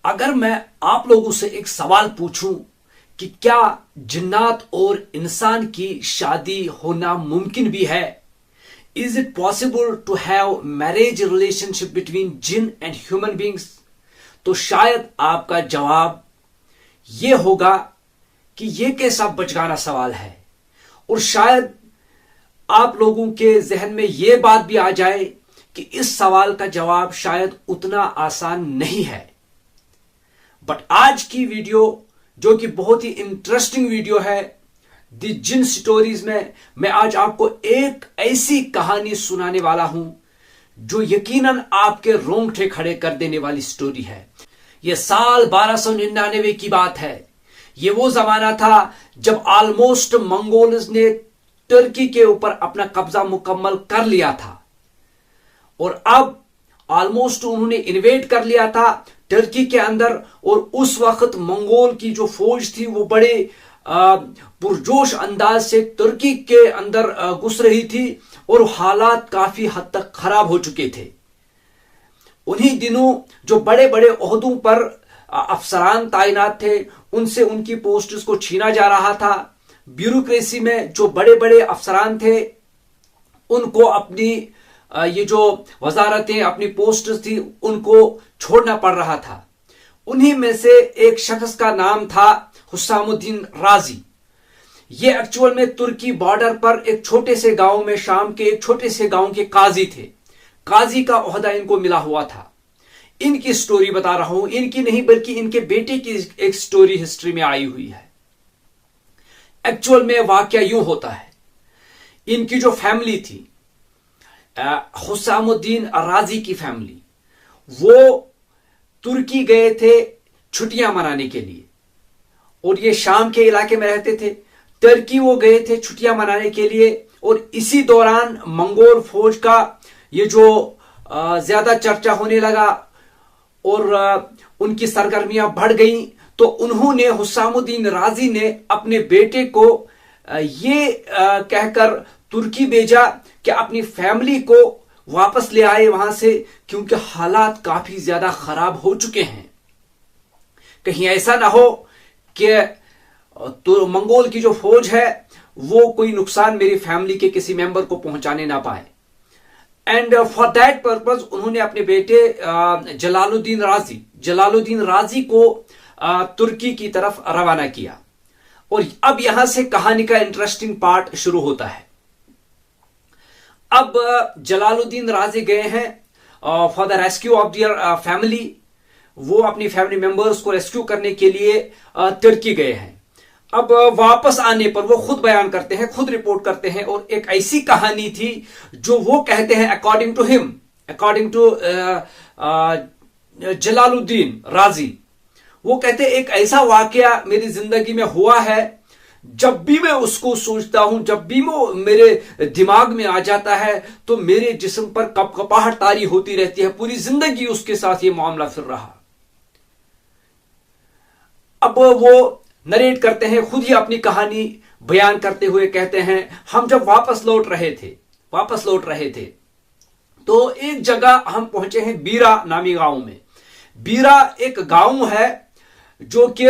अगर मैं आप लोगों से एक सवाल पूछूं कि क्या जिन्नात और इंसान की शादी होना मुमकिन भी है, is it possible to have marriage relationship between जिन एंड ह्यूमन बींग्स, तो शायद आपका जवाब यह होगा कि यह कैसा बचकाना सवाल है। और शायद आप लोगों के जहन में यह बात भी आ जाए कि इस सवाल का जवाब शायद उतना आसान नहीं है। बट आज की वीडियो, जो कि बहुत ही इंटरेस्टिंग वीडियो है, द जिन स्टोरीज में मैं आज आपको एक ऐसी कहानी सुनाने वाला हूं जो यकीनन आपके रोंगटे खड़े कर देने वाली स्टोरी है। यह साल 1299 की बात है। यह वो जमाना था जब ऑलमोस्ट मंगोल्स ने तुर्की के ऊपर अपना कब्जा मुकम्मल कर लिया था और अब ऑलमोस्ट उन्होंने इन्वेड कर लिया था तुर्की के अंदर। और उस वक्त मंगोल की जो फौज थी वो बड़े पुरजोश अंदाज से तुर्की के अंदर घुस रही थी और हालात काफी हद तक खराब हो चुके थे। उन्हीं दिनों जो बड़े बड़े ओहदों पर अफसरान तैनात थे, उनसे उनकी पोस्ट्स को छीना जा रहा था। ब्यूरोक्रेसी में जो बड़े बड़े अफसरान थे, उनको अपनी ये जो वजारतें, अपनी पोस्ट थी, उनको छोड़ना पड़ रहा था। उन्हीं में से एक शख्स का नाम था हुसामुद्दीन राजी। ये एक्चुअल में तुर्की बॉर्डर पर एक छोटे से गांव में, शाम के एक छोटे से गांव के काजी थे। काजी का ओहदा इनको मिला हुआ था। इनकी स्टोरी बता रहा हूं, इनकी नहीं बल्कि इनके बेटे की एक स्टोरी हिस्ट्री में आई हुई है। एक्चुअल में वाकया यूं होता है, इनकी जो फैमिली थी, हुसामुद्दीन राजी की फैमिली, वो तुर्की गए थे छुट्टियां मनाने के लिए और ये शाम के इलाके में रहते थे। तुर्की वो गए थे छुट्टियां मनाने के लिए और इसी दौरान मंगोल फौज का ये जो ज्यादा चर्चा होने लगा और उनकी सरगर्मियां बढ़ गईं, तो उन्होंने, हुसामुद्दीन राजी ने अपने बेटे को ये कहकर तुर्की भेजा कि अपनी फैमिली को वापस ले आए वहां से, क्योंकि हालात काफी ज्यादा खराब हो चुके हैं। कहीं ऐसा ना हो कि तो मंगोल की जो फौज है वो कोई नुकसान मेरी फैमिली के किसी मेंबर को पहुंचाने ना पाए। एंड फॉर दैट पर्पज उन्होंने अपने बेटे जलालुद्दीन राजी को तुर्की की तरफ रवाना किया। और अब यहां से कहानी का इंटरेस्टिंग पार्ट शुरू होता है। अब जलालुद्दीन राजी गए हैं for the rescue of their family. वो अपनी फैमिली मेंबर्स को रेस्क्यू करने के लिए तुर्की गए हैं। अब वापस आने पर वो खुद बयान करते हैं, खुद रिपोर्ट करते हैं, और एक ऐसी कहानी थी जो वो कहते हैं अकॉर्डिंग टू जलालुद्दीन राजी, वो कहते हैं एक ऐसा वाकया मेरी जिंदगी में हुआ है, जब भी मैं उसको सोचता हूं, जब भी वो मेरे दिमाग में आ जाता है तो मेरे जिस्म पर कपकपाहट तारी होती रहती है। पूरी जिंदगी उसके साथ ये मामला फिर रहा। अब वो नरेट करते हैं, खुद ही अपनी कहानी बयान करते हुए कहते हैं, हम जब वापस लौट रहे थे तो एक जगह हम पहुंचे हैं बीरा नामी गांव में। बीरा एक गांव है जो कि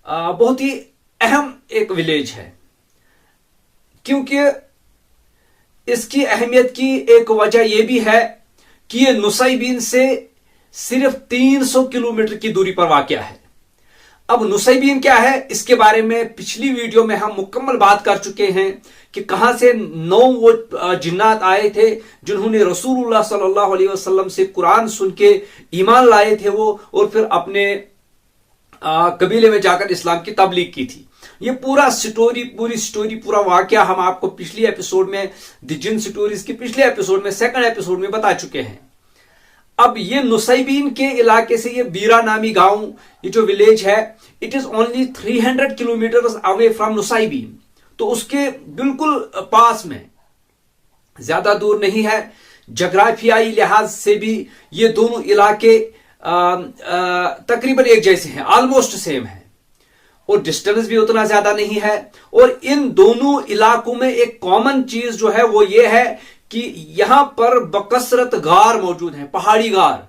बहुत ही अहम एक विलेज है, क्योंकि इसकी अहमियत की एक वजह यह भी है कि यह नुसैबीन से सिर्फ 300 किलोमीटर की दूरी पर वाक़या है। अब नुसैबीन क्या है, इसके बारे में पिछली वीडियो में हम मुकम्मल बात कर चुके हैं कि कहां से 9 वो जिन्नात आए थे जिन्होंने रसूलुल्लाह सल्लल्लाहु अलैहि वसल्लम से कुरान सुन के ईमान लाए थे वो, और फिर अपने कबीले में जाकर इस्लाम की तबलीग की थी। ये पूरी स्टोरी पूरा वाकया हम आपको पिछली एपिसोड में, द जिन स्टोरीज की पिछले एपिसोड में, सेकंड एपिसोड में बता चुके हैं। अब ये नुसैबीन के इलाके से ये बीरा नामी गांव, ये जो विलेज है, it is only 300 kilometre away from Nusaybin. तो उसके बिल्कुल पास में, ज्यादा दूर नहीं है। जोग्राफियाई लिहाज से भी ये दोनों इलाके तकरीबन एक जैसे हैं, ऑलमोस्ट सेम है, और डिस्टेंस भी उतना ज्यादा नहीं है। और इन दोनों इलाकों में एक कॉमन चीज जो है वो ये है कि यहां पर बकसरत गार मौजूद है, पहाड़ी गार,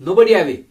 nobody awake،